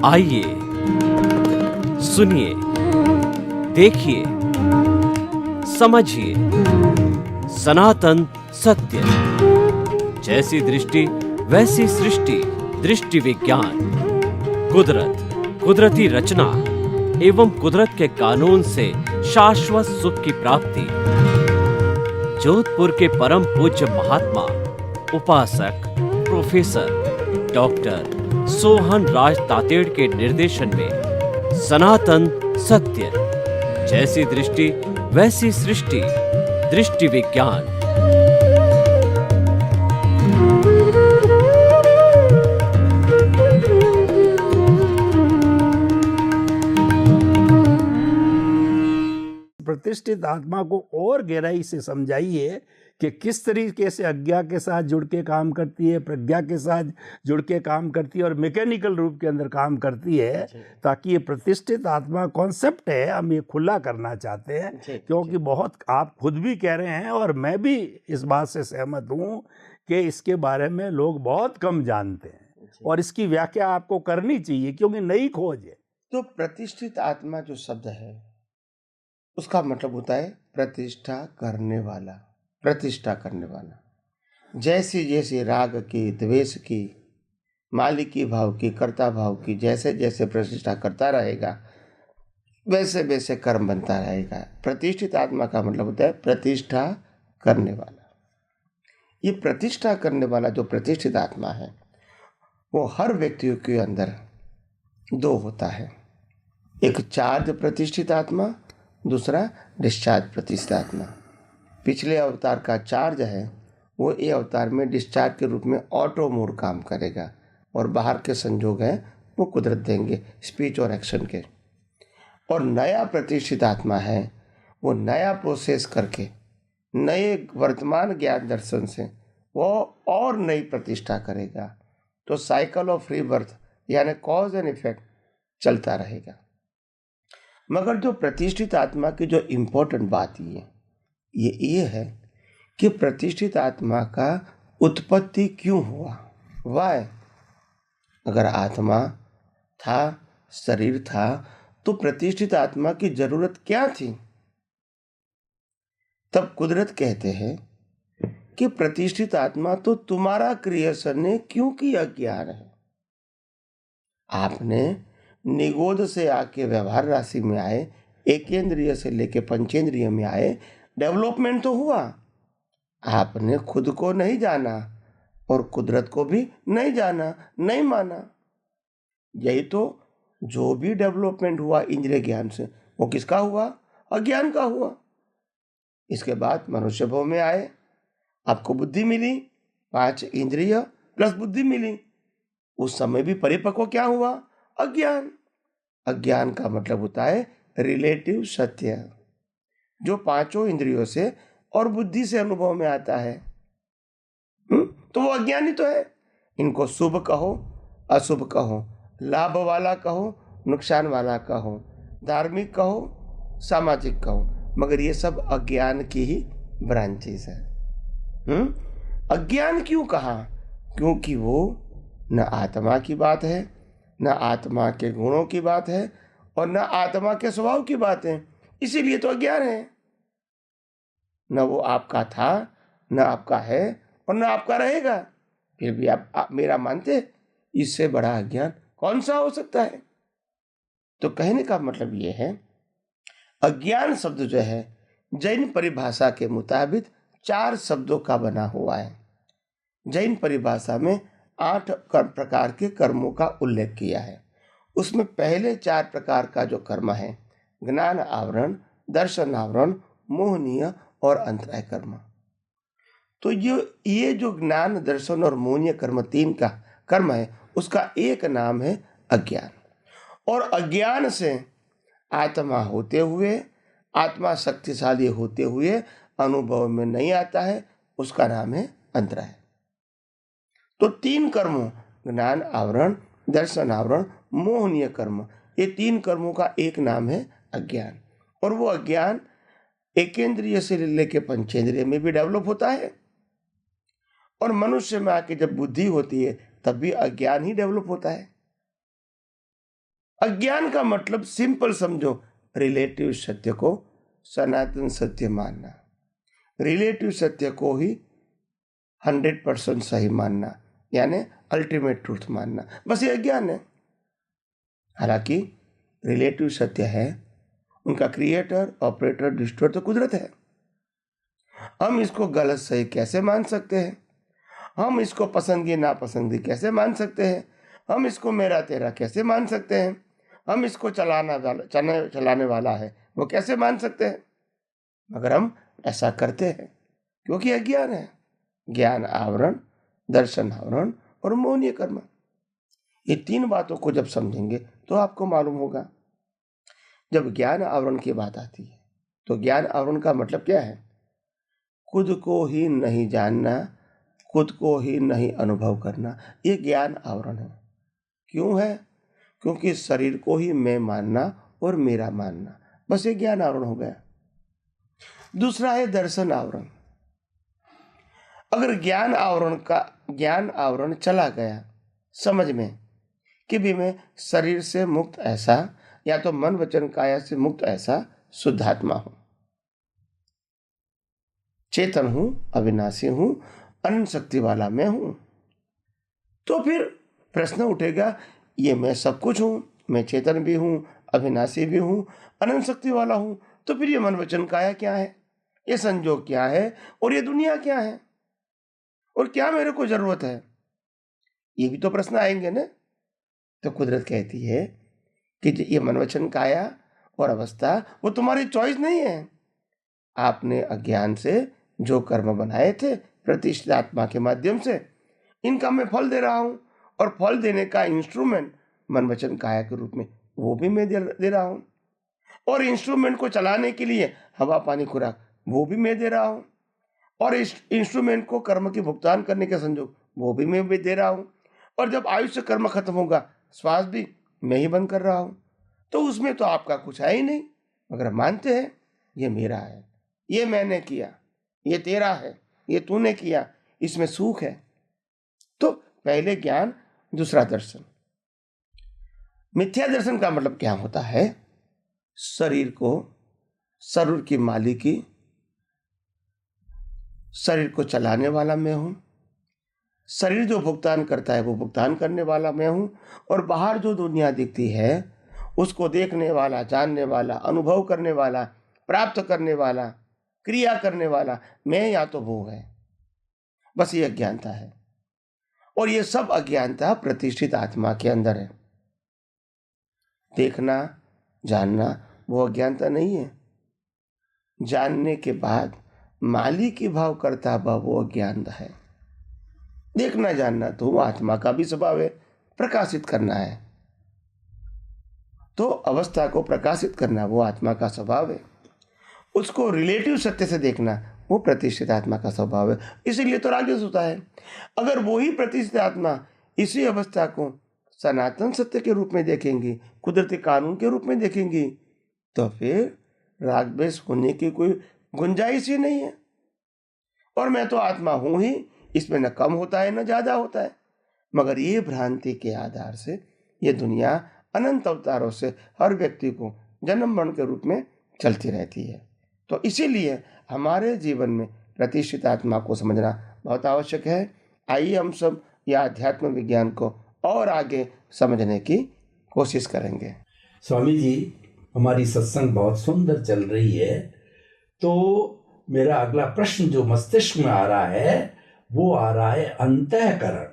आइए, सुनिए, देखिए, समझिए सनातन सत्य। जैसी दृष्टि वैसी सृष्टि, दृष्टि विज्ञान। कुदरत, कुदरती रचना एवं कुदरत के कानून से शाश्वत सुख की प्राप्ति। जोधपुर के परम पूज्य महात्मा उपासक प्रोफेसर डॉक्टर सोहन राज तातेड़ के निर्देशन में सनातन सत्य। जैसी दृष्टि वैसी सृष्टि, दृष्टि विज्ञान। प्रतिष्ठित आत्मा को और गहराई से समझाइए कि किस तरीके से अज्ञा के साथ जुड़ के काम करती है, प्रज्ञा के साथ जुड़ के काम करती है और मैकेनिकल रूप के अंदर काम करती है, ताकि ये प्रतिष्ठित आत्मा कॉन्सेप्ट है, हम ये खुला करना चाहते हैं। क्योंकि बहुत आप खुद भी कह रहे हैं और मैं भी इस बात से सहमत हूँ कि इसके बारे में लोग बहुत कम जानते हैं और इसकी व्याख्या आपको करनी चाहिए क्योंकि नई खोज है। तो प्रतिष्ठित आत्मा जो शब्द है उसका मतलब होता है प्रतिष्ठा करने वाला, प्रतिष्ठा करने वाला। जैसे जैसे राग की, द्वेष की, मालिकी भाव की, कर्ता भाव की जैसे जैसे प्रतिष्ठा करता रहेगा वैसे वैसे कर्म बनता रहेगा। प्रतिष्ठित आत्मा का मतलब होता है प्रतिष्ठा करने वाला। ये प्रतिष्ठा करने वाला जो प्रतिष्ठित आत्मा है वो हर व्यक्ति के अंदर दो होता है, एक चार्ज प्रतिष्ठित आत्मा, दूसरा डिस्चार्ज प्रतिष्ठित आत्मा। पिछले अवतार का चार्ज है वो ये अवतार में डिस्चार्ज के रूप में ऑटो मोड काम करेगा और बाहर के संजोग हैं वो कुदरत देंगे स्पीच और एक्शन के। और नया प्रतिष्ठित आत्मा है वो नया प्रोसेस करके नए वर्तमान ज्ञान दर्शन से वो और नई प्रतिष्ठा करेगा। तो साइकिल ऑफ रीबर्थ यानी कॉज एंड इफेक्ट चलता रहेगा। मगर जो प्रतिष्ठित आत्मा की जो इम्पोर्टेंट बात ये है कि प्रतिष्ठित आत्मा का उत्पत्ति क्यों हुआ, वाय। अगर आत्मा था, शरीर था, तो प्रतिष्ठित आत्मा की जरूरत क्या थी? तब कुदरत कहते हैं कि प्रतिष्ठित आत्मा तो तुम्हारा क्रिएशन ने क्यों किया ज्ञान है। आपने निगोद से आके व्यवहार राशि में आए, एकेंद्रिय से लेके पंचेंद्रिय में आए, डेवलपमेंट तो हुआ। आपने खुद को नहीं जाना और कुदरत को भी नहीं जाना, नहीं माना। यही तो जो भी डेवलपमेंट हुआ इंद्रिय ज्ञान से वो किसका हुआ? अज्ञान का हुआ। इसके बाद मनुष्य भाव में आए, आपको बुद्धि मिली, 5 इंद्रिय प्लस बुद्धि मिली। उस समय भी परिपक्व क्या हुआ? अज्ञान। अज्ञान का मतलब होता है रिलेटिव सत्य, जो 5 इंद्रियों से और बुद्धि से अनुभव में आता है। तो वो अज्ञानी तो है। इनको शुभ कहो, अशुभ कहो, लाभ वाला कहो, नुकसान वाला कहो, धार्मिक कहो, सामाजिक कहो, मगर ये सब अज्ञान की ही ब्रांचेस है। अज्ञान क्यों कहा? क्योंकि वो न आत्मा की बात है, न आत्मा के गुणों की बात है और न आत्मा के स्वभाव की बात है। इसीलिए तो अज्ञान है। न वो आपका था, न आपका है और न आपका रहेगा। फिर भी आप मेरा मानते, इससे बड़ा अज्ञान कौन सा हो सकता है? तो कहने का मतलब ये है, अज्ञान शब्द जो है जैन परिभाषा के मुताबिक 4 शब्दों का बना हुआ है। जैन परिभाषा में 8 प्रकार के कर्मों का उल्लेख किया है। उसमें पहले 4 प्रकार का जो कर्म है, ज्ञान आवरण, दर्शन आवरण, मोहनीय और अंतराय कर्म। तो ये जो ज्ञान, दर्शन और मोहनीय कर्म 3 का कर्म है, उसका एक नाम है अज्ञान। और अज्ञान से आत्मा होते हुए, आत्मा शक्तिशाली होते हुए अनुभव में नहीं आता है, उसका नाम है अंतराय। तो 3 कर्मों, ज्ञान आवरण, दर्शन आवरण, मोहनीय कर्म, ये 3 कर्मों का एक नाम है अज्ञान। और वो अज्ञान एकेंद्रिय से लेकर पंचेंद्रिय में भी डेवलप होता है और मनुष्य में आके जब बुद्धि होती है तब भी अज्ञान ही डेवलप होता है। अज्ञान का मतलब सिंपल समझो, रिलेटिव सत्य को सनातन सत्य मानना, रिलेटिव सत्य को ही 100% सही मानना, यानी अल्टीमेट ट्रूथ मानना, बस ये अज्ञान है। हालांकि रिलेटिव सत्य है, उनका क्रिएटर, ऑपरेटर, डिस्ट्रॉयर तो कुदरत है। हम इसको गलत सही कैसे मान सकते हैं? हम इसको पसंदगी नापसंदगी कैसे मान सकते हैं? हम इसको मेरा तेरा कैसे मान सकते हैं? हम इसको चलाने वाला है वो कैसे मान सकते हैं? मगर हम ऐसा करते हैं क्योंकि अज्ञान है। ज्ञान आवरण, दर्शन आवरण और मौनीय कर्म, ये 3 बातों को जब समझेंगे तो आपको मालूम होगा। जब ज्ञान आवरण की बात आती है तो ज्ञान आवरण का मतलब क्या है? खुद को ही नहीं जानना, खुद को ही नहीं अनुभव करना, ये ज्ञान आवरण है। क्यों है? क्योंकि शरीर को ही मैं मानना और मेरा मानना, बस ये ज्ञान आवरण हो गया। दूसरा है दर्शन आवरण। अगर ज्ञान आवरण चला गया समझ में कि भी मैं शरीर से मुक्त ऐसा, या तो मन वचन काया से मुक्त ऐसा शुद्धात्मा हूं, चेतन हूं, अविनाशी हूं, अनंत शक्ति वाला मैं हूं, तो फिर प्रश्न उठेगा, ये मैं सब कुछ हूं, मैं चेतन भी हूं, अविनाशी भी हूं, अनंत शक्ति वाला हूं, तो फिर ये मन वचन काया क्या है? ये संजोग क्या है? और ये दुनिया क्या है? और क्या मेरे को जरूरत है? ये भी तो प्रश्न आएंगे ना। तो कुदरत कहती है कि ये मन वचन काया और अवस्था वो तुम्हारी चॉइस नहीं है। आपने अज्ञान से जो कर्म बनाए थे प्रतिष्ठित आत्मा के माध्यम से, इनका मैं फल दे रहा हूं, और फल देने का इंस्ट्रूमेंट मन वचन काया के रूप में वो भी मैं दे रहा हूं, और इंस्ट्रूमेंट को चलाने के लिए हवा पानी खुराक वो भी मैं दे रहा हूं, और इस इंस्ट्रूमेंट को कर्म की भुगतान करने के संजोग वो भी मैं दे रहा हूं, और जब आयुष्य कर्म खत्म होगा श्वास भी मैं ही बंद कर रहा हूं। तो उसमें तो आपका कुछ है ही नहीं, मगर मानते हैं ये मेरा है, ये मैंने किया, ये तेरा है, ये तूने किया, इसमें सुख है। तो पहले ज्ञान, दूसरा दर्शन। मिथ्या दर्शन का मतलब क्या होता है? शरीर की मालिकी, शरीर को चलाने वाला मैं हूं, शरीर जो भुगतान करता है वो भुगतान करने वाला मैं हूं, और बाहर जो दुनिया दिखती है उसको देखने वाला, जानने वाला, अनुभव करने वाला, प्राप्त करने वाला, क्रिया करने वाला मैं या तो वो है। बस ये अज्ञानता है, और ये सब अज्ञानता प्रतिष्ठित आत्मा के अंदर है। देखना, जानना वो अज्ञानता नहीं है। जानने के बाद मालिक की भाव करता हुआ वो अज्ञानता है। देखना जानना तो आत्मा का भी स्वभाव है, प्रकाशित करना है, तो अवस्था को प्रकाशित करना वो आत्मा का स्वभाव है। उसको रिलेटिव सत्य से देखना वो प्रतिष्ठित आत्मा का स्वभाव है। इसीलिए तो राजस होता है। अगर वो ही प्रतिष्ठित आत्मा इसी अवस्था को सनातन सत्य के रूप में देखेंगी, कुदरती कानून के रूप में देखेंगी, तो फिर राग द्वेष होने की कोई गुंजाइश ही नहीं है। और मैं तो आत्मा हूं ही, इसमें न कम होता है न ज्यादा होता है। मगर ये भ्रांति के आधार से ये दुनिया अनंत अवतारों से हर व्यक्ति को जन्म मरण के रूप में चलती रहती है। तो इसीलिए हमारे जीवन में प्रतिष्ठित आत्मा को समझना बहुत आवश्यक है। आइए हम सब यह अध्यात्म विज्ञान को और आगे समझने की कोशिश करेंगे। स्वामी जी, हमारी सत्संग बहुत सुंदर चल रही है, तो मेरा अगला प्रश्न जो मस्तिष्क में आ रहा है वो आ रहा है अंतःकरण।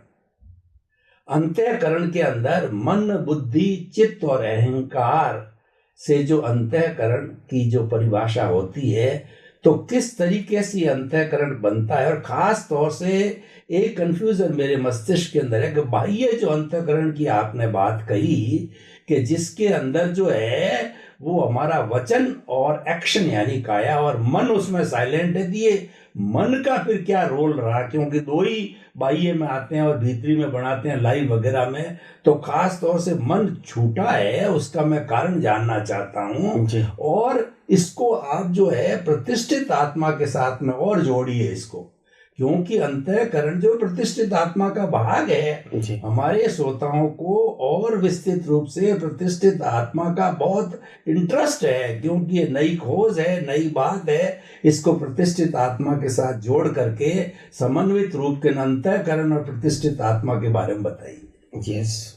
अंतःकरण के अंदर मन, बुद्धि, चित्त और अहंकार से जो अंतःकरण की जो परिभाषा होती है, तो किस तरीके से अंतःकरण बनता है। और खास तौर से एक कंफ्यूजन मेरे मस्तिष्क के अंदर है कि बाह्य जो अंतःकरण की आपने बात कही कि जिसके अंदर जो है वो हमारा वचन और एक्शन यानी काया, और मन उसमें साइलेंट है। दिए मन का फिर क्या रोल रहा, क्योंकि दो ही बाह्य में आते हैं और भीतरी में बनाते हैं लाइव वगैरह में, तो खास तौर से मन छूटा है, उसका मैं कारण जानना चाहता हूं। और इसको आप जो है प्रतिष्ठित आत्मा के साथ में और जोड़िए इसको, क्योंकि अंतःकरण जो प्रतिष्ठित आत्मा का भाग है, जी। हमारे श्रोताओं को और विस्तृत रूप से प्रतिष्ठित आत्मा का बहुत इंटरेस्ट है, क्योंकि ये नई खोज है, नई बात है। इसको प्रतिष्ठित आत्मा के साथ जोड़ करके समन्वित रूप के अंतःकरण और प्रतिष्ठित आत्मा के बारे में बताइए। यस,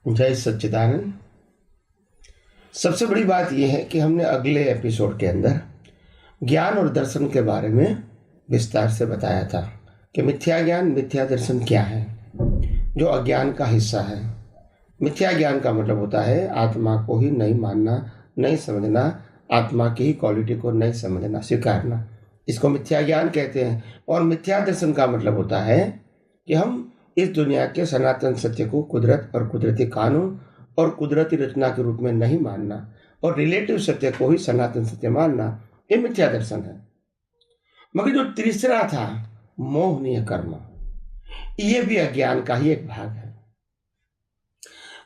जय सच्चिदानंद। सबसे बड़ी बात यह है कि हमने अगले एपिसोड के अंदर ज्ञान और दर्शन के बारे में विस्तार से बताया था कि मिथ्या ज्ञान, मिथ्या दर्शन क्या है, जो अज्ञान का हिस्सा है। मिथ्या ज्ञान का मतलब होता है आत्मा को ही नहीं मानना, नहीं समझना, आत्मा की ही क्वालिटी को नहीं समझना, स्वीकारना, इसको मिथ्या ज्ञान कहते हैं। और मिथ्या दर्शन का मतलब होता है कि हम इस दुनिया के सनातन सत्य को कुदरत और कुदरती कानून और कुदरती रचना के रूप में नहीं मानना और रिलेटिव सत्य को ही सनातन सत्य मानना, ये मिथ्या दर्शन है। मगर जो तीसरा था मोहनीय कर्म, ये भी अज्ञान का ही एक भाग है।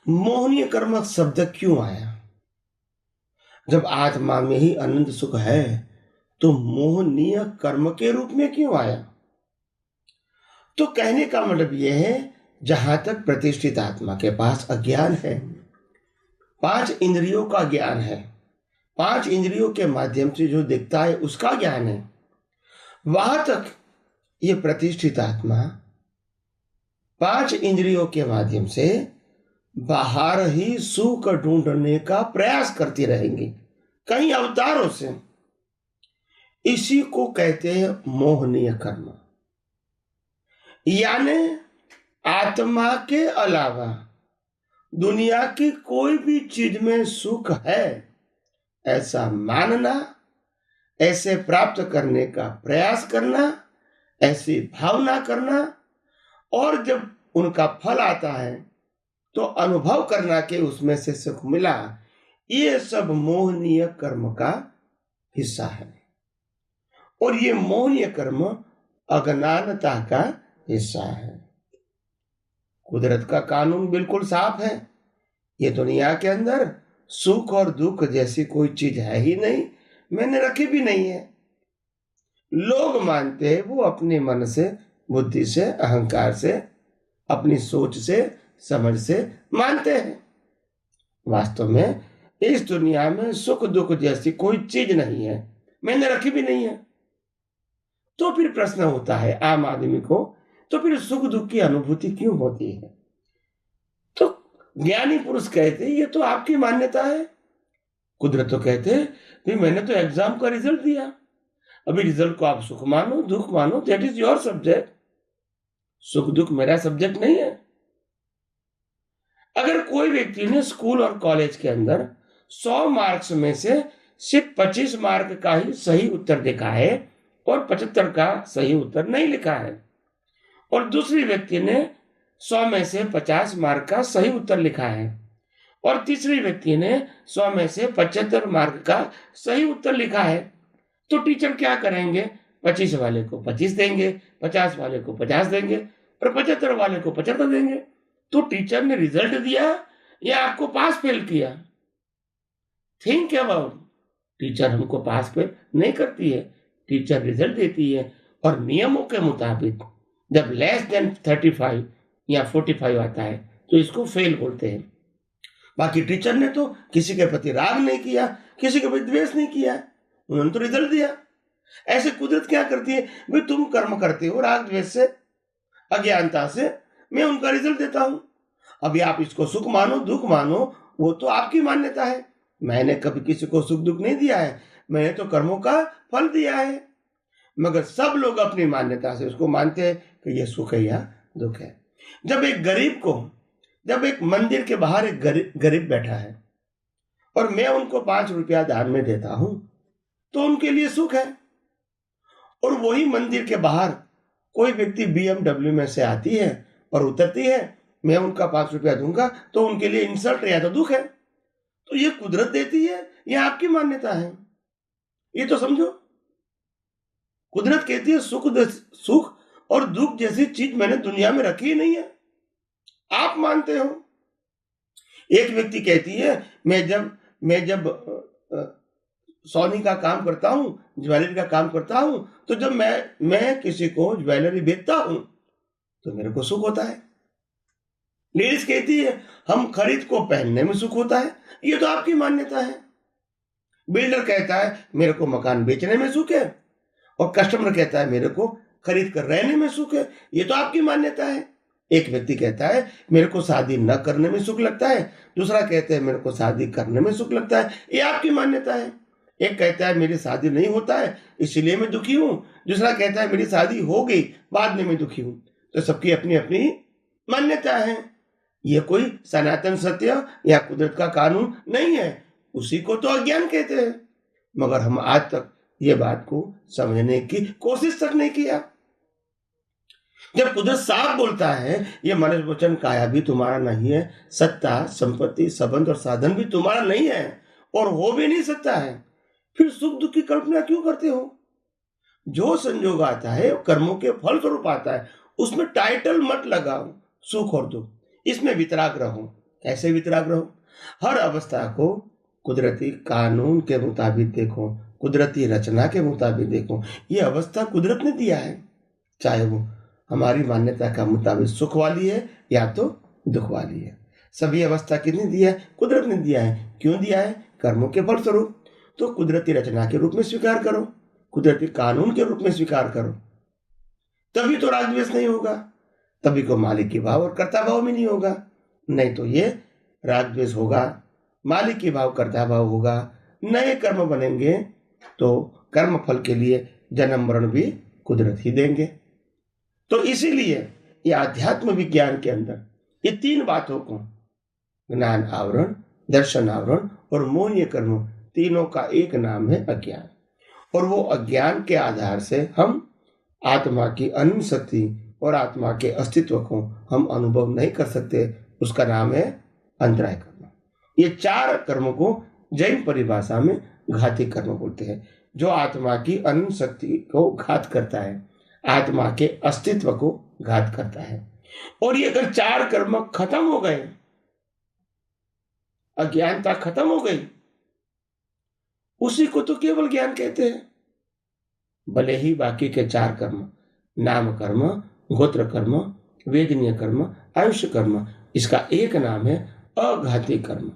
मोहनीय कर्म शब्द क्यों आया? जब आत्मा में ही अनंत सुख है तो मोहनीय कर्म के रूप में क्यों आया? तो कहने का मतलब यह है, जहां तक प्रतिष्ठित आत्मा के पास अज्ञान है, 5 इंद्रियों का ज्ञान है, 5 इंद्रियों के माध्यम से जो दिखता है उसका ज्ञान है, वहां तक ये प्रतिष्ठित आत्मा 5 इंद्रियों के माध्यम से बाहर ही सुख ढूंढने का प्रयास करती रहेंगी कई अवतारों से। इसी को कहते हैं मोहनीय कर्म। यानी आत्मा के अलावा दुनिया की कोई भी चीज में सुख है ऐसा मानना, ऐसे प्राप्त करने का प्रयास करना, ऐसी भावना करना, और जब उनका फल आता है तो अनुभव करना कि उसमें से सुख मिला, ये सब मोहनीय कर्म का हिस्सा है। और ये मोहनीय कर्म अज्ञानता का हिस्सा है। कुदरत का कानून बिल्कुल साफ है, ये दुनिया के अंदर सुख और दुख जैसी कोई चीज है ही नहीं, मैंने रखी भी नहीं है। लोग मानते हैं वो अपने मन से, बुद्धि से, अहंकार से, अपनी सोच से, समझ से मानते हैं। वास्तव में इस दुनिया में सुख दुख जैसी कोई चीज नहीं है, मैंने रखी भी नहीं है। तो फिर प्रश्न होता है आम आदमी को, तो फिर सुख दुख की अनुभूति क्यों होती है? तो ज्ञानी पुरुष कहते हैं ये तो आपकी मान्यता है। कुदरत तो कहते हैं भाई मैंने तो एग्जाम का रिजल्ट दिया, अभी रिजल्ट को आप सुख मानो दुख मानो, दैट इज योर सब्जेक्ट। सुख दुख मेरा सब्जेक्ट नहीं है। अगर कोई व्यक्ति ने स्कूल और कॉलेज के अंदर 100 मार्क्स में से सिर्फ 25 मार्क का ही सही उत्तर देखा है और 75 का सही उत्तर नहीं लिखा है, और दूसरी व्यक्ति ने 100 में से 50 मार्क का सही उत्तर लिखा है, और तीसरी व्यक्ति ने 100 में से 75 मार्क का सही उत्तर लिखा है, तो टीचर क्या करेंगे? 25 वाले को 25 देंगे, 50 वाले को 50 देंगे और 75 वाले को 75 देंगे। तो टीचर ने रिजल्ट दिया या आपको पास फेल किया? Think about. टीचर हमको पास फेल नहीं करती है, टीचर रिजल्ट देती है, और नियमों के मुताबिक जब लेस देन 35 या 45 आता है तो इसको फेल बोलते हैं। बाकी टीचर ने तो किसी के प्रति राग नहीं किया, किसी के प्रति द्वेष नहीं किया, उन्होंने तो रिजल्ट दिया। ऐसे कुदरत क्या करती है, भाई तुम कर्म करते हो राग द्वेष से, अज्ञानता से, मैं उनका रिजल्ट देता हूं। अभी आप इसको सुख मानो दुख मानो, वो तो आपकी मान्यता है। मैंने कभी किसी को सुख दुख नहीं दिया है, मैंने तो कर्मों का फल दिया है। मगर सब लोग अपनी मान्यता से उसको मानते हैं कि ये सुख है या दुख है। जब एक मंदिर के बाहर एक गरीब बैठा है और मैं उनको 5 रुपया दान में देता हूं तो उनके लिए सुख है, और वही मंदिर के बाहर कोई व्यक्ति BMW में से आती है और उतरती है, मैं उनका 5 रुपया दूंगा तो उनके लिए इंसल्ट या तो दुख है। तो ये कुदरत देती है, ये आपकी मान्यता है, ये तो समझो। कुदरत कहती है सुख और दुख जैसी चीज मैंने दुनिया में रखी ही नहीं है, आप मानते हो। एक व्यक्ति कहती है मैं जब सोनी का काम करता हूँ, ज्वेलरी का काम करता हूँ, तो जब मैं किसी को ज्वेलरी बेचता हूँ तो मेरे को सुख होता है। लेडीज कहती है हम खरीद को पहनने में सुख होता है, ये तो आपकी मान्यता है। बिल्डर कहता है मेरे को मकान बेचने में सुख है, और कस्टमर कहता है मेरे को खरीद कर रहने में सुख है, ये तो आपकी मान्यता है। एक व्यक्ति कहता है मेरे को शादी न करने में सुख लगता है, दूसरा कहता है मेरे को शादी करने में सुख लगता है, ये आपकी मान्यता है। एक कहता है मेरी शादी नहीं होता है इसलिए मैं दुखी हूं, दूसरा कहता है मेरी शादी हो गई बाद में मैं दुखी हूं। तो सबकी अपनी अपनी मान्यता है। ये कोई सनातन सत्य या कुदरत का कानून नहीं है, उसी को तो अज्ञान कहते हैं। मगर हम आज तक ये बात को समझने की कोशिश तक नहीं किया। जब कुदरत साफ बोलता है ये मनुष्य वचन काया भी तुम्हारा नहीं है, सत्ता संपत्ति संबंध और साधन भी तुम्हारा नहीं है और हो भी नहीं सकता है, फिर सुख दुख की कल्पना क्यों करते हो? जो संजोग आता है कर्मों के फल स्वरूप आता है, उसमें टाइटल मत लगाओ सुख और दुख, इसमें वितराग रहो। कैसे वितराग रहो? हर अवस्था को कुदरती कानून के मुताबिक देखो, कुदरती रचना के मुताबिक देखो। ये अवस्था कुदरत ने दिया है, चाहे वो हमारी मान्यता का मुताबिक सुख वाली है या तो दुख वाली है। सभी अवस्था किसने दिया है? कुदरत ने दिया है। क्यों दिया है? कर्मों के फल स्वरूप। तो कुदरती रचना के रूप में स्वीकार करो, कुदरती कानून के रूप में स्वीकार करो, तभी तो राग द्वेष नहीं होगा, तभी को मालिक की भाव और कर्ता भाव भी नहीं होगा। नहीं तो ये राग द्वेष होगा, मालिक की भाव कर्ता भाव होगा, नए कर्म बनेंगे तो कर्म फल के लिए जन्म मरण भी कुदरत ही देंगे। तो इसीलिए ये आध्यात्म विज्ञान के अंदर ये तीन बातों को, ज्ञान आवरण, दर्शन आवरण और मोह्य कर्म, तीनों का एक नाम है अज्ञान। और वो अज्ञान के आधार से हम आत्मा की अनंत शक्ति और आत्मा के अस्तित्व को हम अनुभव नहीं कर सकते, उसका नाम है अंतराय कर्म। ये चार कर्म को जैन परिभाषा में घाती कर्म बोलते हैं, जो आत्मा की अनंत शक्ति को घात करता है, आत्मा के अस्तित्व को घात करता है। और ये अगर चार कर्म खत्म हो गए, अज्ञानता खत्म हो गई, उसी को तो केवल ज्ञान कहते हैं। भले ही बाकी के चार कर्म, नाम कर्म, गोत्र कर्म, वेदनीय कर्म, आयुष्य कर्म, इसका एक नाम है अघाती कर्म,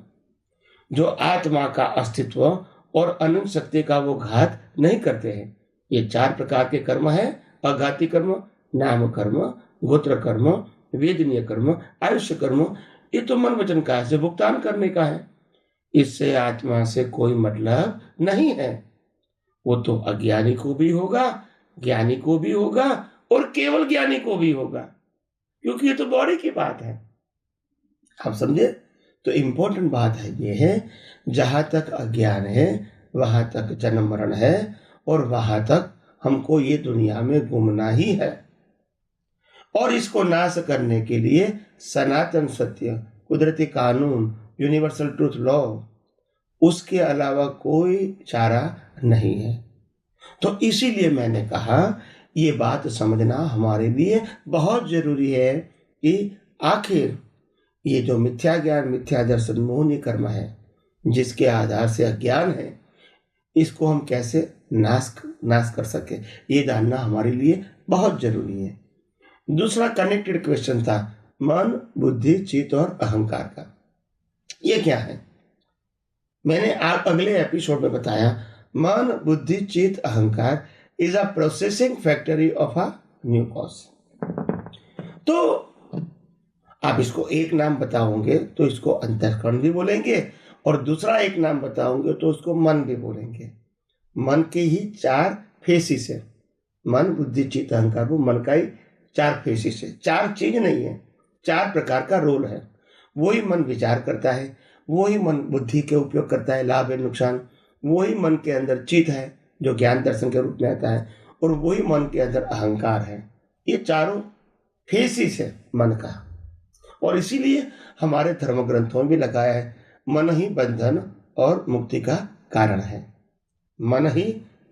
जो आत्मा का अस्तित्व और अनंत शक्ति का वो घात नहीं करते हैं। ये चार प्रकार के कर्म है, अघाती कर्म, नाम कर्म, गोत्र कर्म, वेदनीय कर्म, आयुष्य कर्म। ये तो मन वचन काया से भुगतान करने का है, इससे आत्मा से कोई मतलब नहीं है। वो तो अज्ञानी को भी होगा, ज्ञानी को भी होगा और केवल ज्ञानी को भी होगा, क्योंकि ये तो बॉडी की बात है। आप समझे? तो इंपॉर्टेंट बात है ये है, जहां तक अज्ञान है वहां तक जन्म मरण है, और वहां तक हमको ये दुनिया में घूमना ही है। और इसको नाश करने के लिए सनातन सत्य, कुदरती कानून, यूनिवर्सल ट्रूथ लॉ, उसके अलावा कोई चारा नहीं है। तो इसीलिए मैंने कहा ये बात समझना हमारे लिए बहुत जरूरी है कि आखिर ये जो मिथ्या ज्ञान, मिथ्या दर्शन, मोहनी कर्म है, जिसके आधार से अज्ञान है, इसको हम कैसे नाश कर सके, ये जानना हमारे लिए बहुत जरूरी है। दूसरा कनेक्टेड क्वेश्चन था मन, बुद्धि, चित्त और अहंकार का। ये क्या है? मैंने अगले एपिसोड में बताया, मन, बुद्धि, चित्त, अहंकार is a processing factory of a new cause. तो आप इसको एक नाम बताओगे तो इसको अंतःकरण भी बोलेंगे, और दूसरा एक नाम बताओगे तो उसको मन भी बोलेंगे। मन के ही चार फेसिस है, मन, बुद्धि, चित्त, अहंकार, वो मन का ही चार फेसिस है। चार चीज नहीं है, चार प्रकार का रोल है। वही मन विचार करता है, वही मन बुद्धि के उपयोग करता है, लाभ है नुकसान, वही मन के अंदर चित्त है जो ज्ञान दर्शन के रूप में आता है, और वही मन के अंदर अहंकार है। ये चारों फेसिस है मन का। और इसीलिए हमारे धर्म ग्रंथों में भी लगाया है, मन ही बंधन और मुक्ति का कारण है। मन ही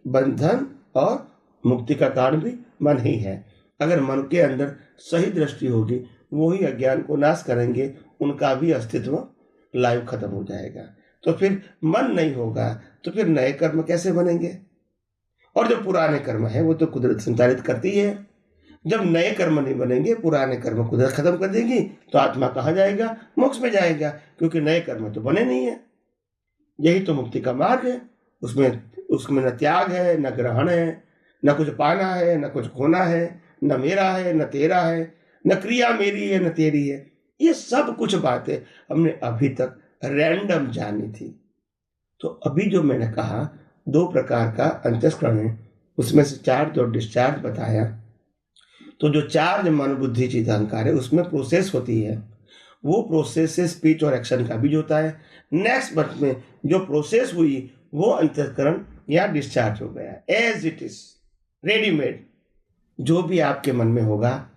बंधन और मुक्ति का कारण भी मन ही है। अगर मन के अंदर सही दृष्टि होगी, वो ही अज्ञान को नाश करेंगे, उनका भी अस्तित्व लाइव खत्म हो जाएगा। तो फिर मन नहीं होगा तो फिर नए कर्म कैसे बनेंगे? और जो पुराने कर्म है वो तो कुदरत संचालित करती है। जब नए कर्म नहीं बनेंगे, पुराने कर्म कुदरत खत्म कर देगी, तो आत्मा कहाँ जाएगा? मोक्ष में जाएगा, क्योंकि नए कर्म तो बने नहीं है। यही तो मुक्ति का मार्ग है। उसमें न त्याग है, न ग्रहण है, न कुछ पाना है, न कुछ खोना है, न मेरा है न तेरा है, न क्रिया मेरी है न तेरी है। ये सब कुछ बातें हमने अभी तक रैंडम जानी थी। तो अभी जो मैंने कहा 2 प्रकार का अंतस्करण है, उसमें से चार्ज और डिस्चार्ज बताया। तो जो चार्ज मन बुद्धि चित्त अहंकार है, उसमें प्रोसेस होती है। वो प्रोसेस से स्पीच और एक्शन का बीज होता है। नेक्स्ट बर्थ में जो प्रोसेस हुई वो अंतस्करण या डिस्चार्ज हो गया, एज इट इज रेडीमेड। जो भी आपके मन में होगा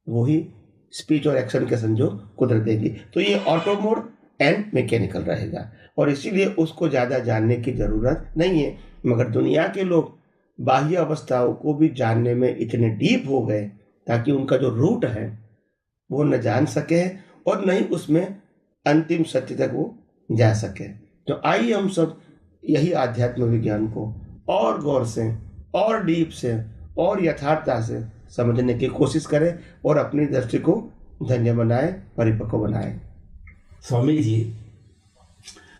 वही स्पीच और एक्शन के संजोग कुदरत देगी। तो ये ऑटो मोड एंड मैकेनिकल रहेगा, और इसीलिए उसको ज़्यादा जानने की ज़रूरत नहीं है। मगर दुनिया के लोग बाह्य अवस्थाओं को भी जानने में इतने डीप हो गए ताकि उनका जो रूट है वो न जान सके और नहीं उसमें अंतिम सत्य तक वो जा सके। तो आइए हम सब यही आध्यात्म विज्ञान को और गौर से और डीप से और यथार्थता से समझने की कोशिश करें और अपनी दृष्टि को धन्य बनाए, परिपक्व बनाए। स्वामी जी,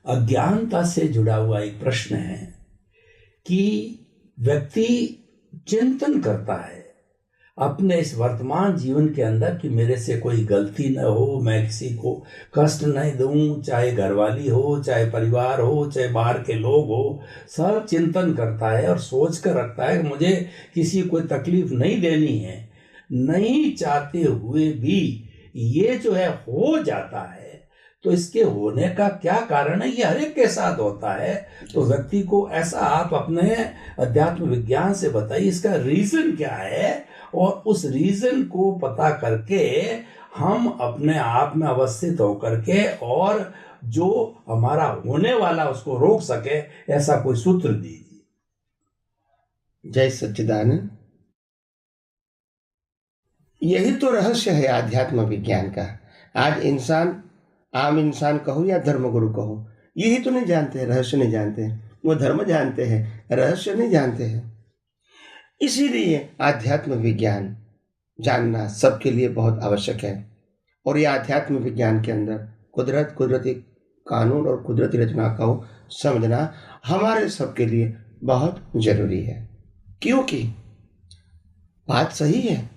अज्ञानता से जुड़ा हुआ एक प्रश्न है कि व्यक्ति चिंतन करता है अपने इस वर्तमान जीवन के अंदर कि मेरे से कोई गलती न हो, मैं किसी को कष्ट नहीं दूं, चाहे घरवाली हो, चाहे परिवार हो, चाहे बाहर के लोग हो, सब चिंतन करता है और सोच कर रखता है कि मुझे किसी को तकलीफ नहीं देनी है। नहीं चाहते हुए भी ये जो है हो जाता है। तो इसके होने का क्या कारण है? ये हर एक के साथ होता है। तो व्यक्ति को ऐसा आप अपने अध्यात्म विज्ञान से बताइए, इसका रीजन क्या है, और उस रीजन को पता करके हम अपने आप में अवस्थित होकर के और जो हमारा होने वाला उसको रोक सके, ऐसा कोई सूत्र दीजिए। जय सच्चिदानंद। यही तो रहस्य है आध्यात्म विज्ञान का। आज इंसान, आम इंसान कहो या धर्मगुरु कहो, यही तो नहीं जानते, रहस्य नहीं जानते। वो धर्म जानते हैं, रहस्य नहीं जानते हैं। इसीलिए आध्यात्म विज्ञान जानना सबके लिए बहुत आवश्यक है। और ये आध्यात्म विज्ञान के अंदर कुदरत, कुदरती कानून और कुदरती रचना को समझना हमारे सबके लिए बहुत जरूरी है। क्योंकि बात सही है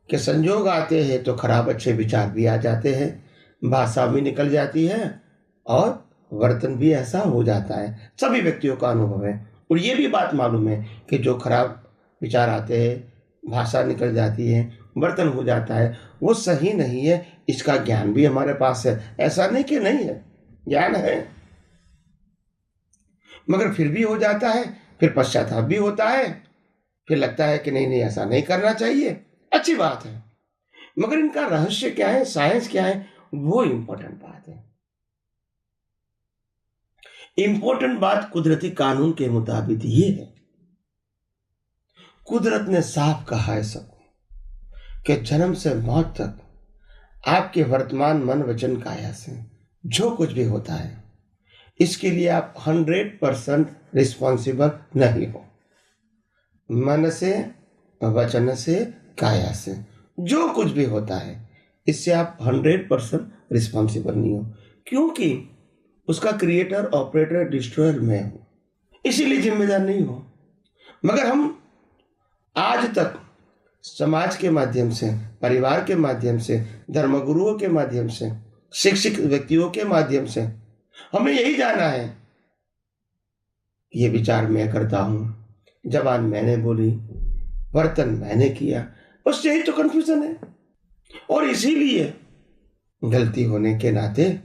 कि संजोग आते हैं तो खराब अच्छे विचार भी आ जाते हैं, भाषा भी निकल जाती है और वर्तन भी ऐसा हो जाता है। सभी व्यक्तियों का अनुभव है। और ये भी बात मालूम है कि जो खराब विचार आते हैं, भाषा निकल जाती है, वर्तन हो जाता है, वो सही नहीं है। इसका ज्ञान भी हमारे पास है, ऐसा नहीं कि नहीं है, ज्ञान है। मगर फिर भी हो जाता है, फिर पश्चाताप भी होता है, फिर लगता है कि नहीं नहीं ऐसा नहीं करना चाहिए। अच्छी बात है, मगर इनका रहस्य क्या है, साइंस क्या है, वो इंपॉर्टेंट बात है। इंपॉर्टेंट बात कुदरती कानून के मुताबिक ये है, कुदरत ने साफ कहा है सबको कि जन्म से मौत तक आपके वर्तमान मन वचन काया से जो कुछ भी होता है, इसके लिए आप 100% रिस्पॉन्सिबल नहीं हो। मन से, वचन से, काया से जो कुछ भी होता है, इससे आप 100% रिस्पॉन्सिबल नहीं हो, क्योंकि उसका क्रिएटर, ऑपरेटर, डिस्ट्रॉयर मैं हूं, इसीलिए जिम्मेदार नहीं हो। मगर हम आज तक समाज के माध्यम से, परिवार के माध्यम से, धर्मगुरुओं के माध्यम से, शिक्षित व्यक्तियों के माध्यम से हमने यही जाना है, ये विचार मैं करता हूं, जबान मैंने बोली, वर्तन मैंने किया, बस यही तो कंफ्यूजन है। और इसीलिए गलती होने के नाते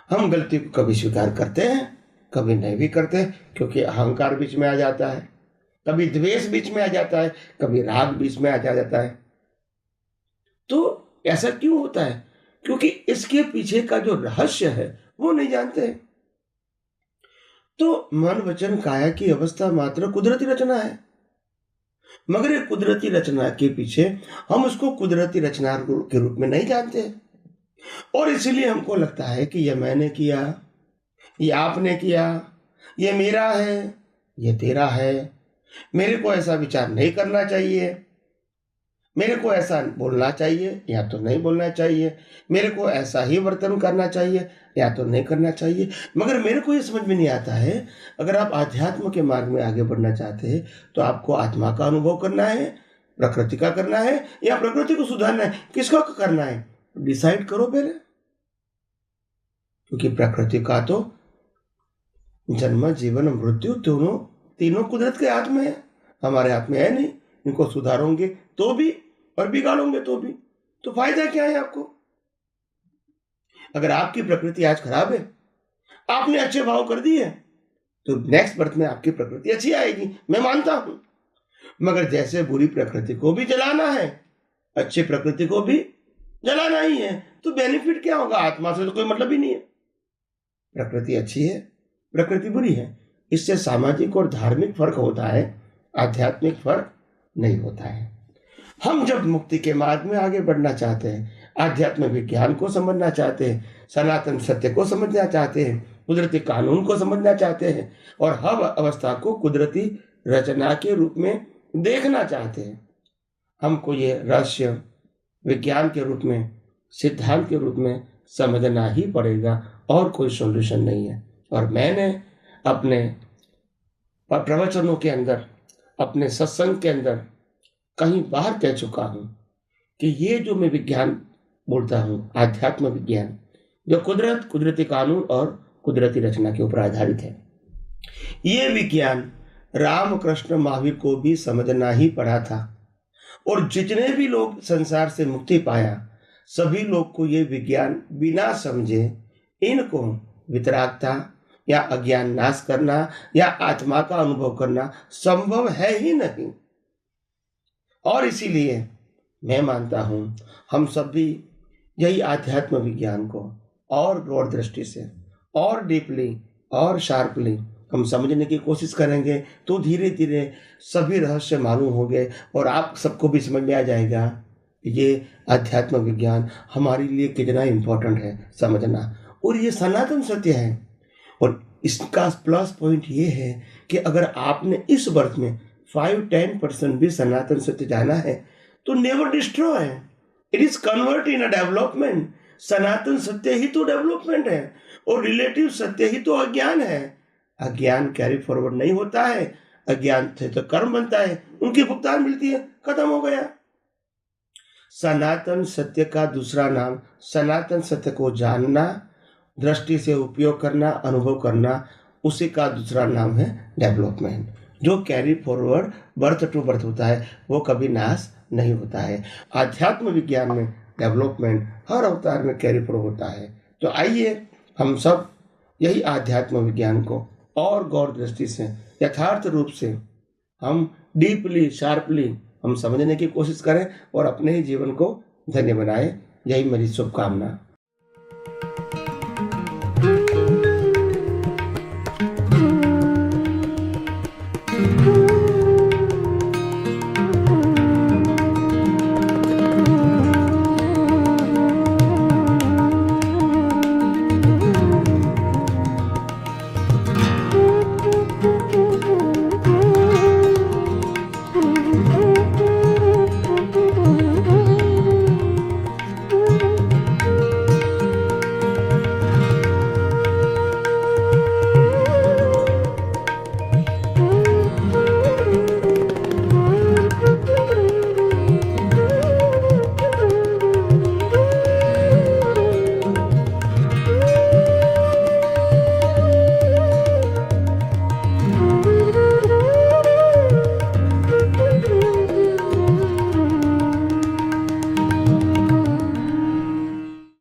हम गलती को कभी स्वीकार करते हैं, कभी नहीं भी करते, क्योंकि अहंकार बीच में आ जाता है, कभी द्वेष बीच में आ जाता है, कभी राग बीच में आ जाता है। तो ऐसा क्यों होता है? क्योंकि इसके पीछे का जो रहस्य है वो नहीं जानते। तो मन वचन काया की अवस्था मात्र कुदरती रचना है, मगर एक कुदरती रचना के पीछे हम उसको कुदरती रचना के रूप में नहीं जानते। और इसीलिए हमको लगता है कि ये मैंने किया, ये आपने किया, ये मेरा है, ये तेरा है, मेरे को ऐसा विचार नहीं करना चाहिए, मेरे को ऐसा बोलना चाहिए या तो नहीं बोलना चाहिए, मेरे को ऐसा ही वर्तन करना चाहिए या तो नहीं करना चाहिए। मगर मेरे को ये समझ में नहीं आता है, अगर आप आध्यात्म के मार्ग में आगे बढ़ना चाहते हैं तो आपको आत्मा का अनुभव करना है, प्रकृति का करना है, या प्रकृति को सुधारना है, किसका करना है डिसाइड करो पहले। क्योंकि प्रकृति का तो जन्म जीवन मृत्यु तीनों कुदरत के हाथ में है, हमारे हाथ में है नहीं। इनको सुधारोगे तो भी और बिगाड़ोगे तो भी, तो फायदा क्या है आपको? अगर आपकी प्रकृति आज खराब है, आपने अच्छे भाव कर दिए, तो नेक्स्ट बर्थ में आपकी प्रकृति अच्छी आएगी, मैं मानता हूं। मगर जैसे बुरी प्रकृति को भी जलाना है, अच्छी प्रकृति को भी जलाना ही है, तो बेनिफिट क्या होगा? आत्मा से तो कोई मतलब ही नहीं है। प्रकृति अच्छी है, प्रकृति बुरी है, इससे सामाजिक और धार्मिक फर्क होता है, आध्यात्मिक फर्क नहीं होता है। हम जब मुक्ति के मार्ग में आगे बढ़ना चाहते हैं, आध्यात्म विज्ञान को समझना चाहते हैं, सनातन सत्य को समझना चाहते हैं, कुदरती कानून को समझना चाहते हैं और हर अवस्था को कुदरती रचना के रूप में देखना चाहते हैं, हमको ये रहस्य विज्ञान के रूप में, सिद्धांत के रूप में समझना ही पड़ेगा, और कोई सॉल्यूशन नहीं है। और मैंने अपने प्रवचनों के अंदर, अपने सत्संग के अंदर कहीं बाहर कह चुका हूं कि ये जो मैं विज्ञान बोलता हूं, आध्यात्म विज्ञान, जो कुदरत, कुदरती कानून और कुदरती रचना के ऊपर आधारित है, ये विज्ञान रामकृष्ण महावीर को भी समझना ही पड़ा था। और जितने भी लोग संसार से मुक्ति पाया, सभी लोग को ये विज्ञान बिना समझे, इनको वितरागता या अज्ञान नाश करना या आत्मा का अनुभव करना संभव है ही नहीं। और इसीलिए मैं मानता हूं हम सब भी यही आध्यात्म विज्ञान को और गौर दृष्टि से और डीपली और शार्पली हम समझने की कोशिश करेंगे, तो धीरे धीरे सभी रहस्य मालूम होंगे और आप सबको भी समझ में आ जाएगा ये अध्यात्म विज्ञान हमारे लिए कितना इम्पोर्टेंट है समझना। और ये सनातन सत्य है। और इसका प्लस पॉइंट ये है कि अगर आपने इस बर्थ में 5-10% भी सनातन सत्य जाना है तो never destroy, it is convert in a development. सनातन सत्य ही तो डेवलपमेंट है और रिलेटिव सत्य ही तो अज्ञान है। अज्ञान कैरी फॉरवर्ड नहीं होता है, अज्ञान से तो कर्म बनता है, उनकी भुगतान मिलती है, खत्म हो गया। सनातन सत्य का दूसरा नाम, सनातन सत्य को जानना, दृष्टि से उपयोग करना, अनुभव करना, उसी का दूसरा नाम है डेवलपमेंट। जो carry forward birth to birth होता है वो कभी नाश नहीं होता है। आध्यात्म विज्ञान में डेवलपमेंट हर अवतार में कैरी फॉरवर्ड होता है। तो आइए हम सब यही आध्यात्म विज्ञान को और गौर दृष्टि से, यथार्थ रूप से हम डीपली शार्पली हम समझने की कोशिश करें और अपने ही जीवन को धन्य बनाएं। यही मेरी शुभकामना।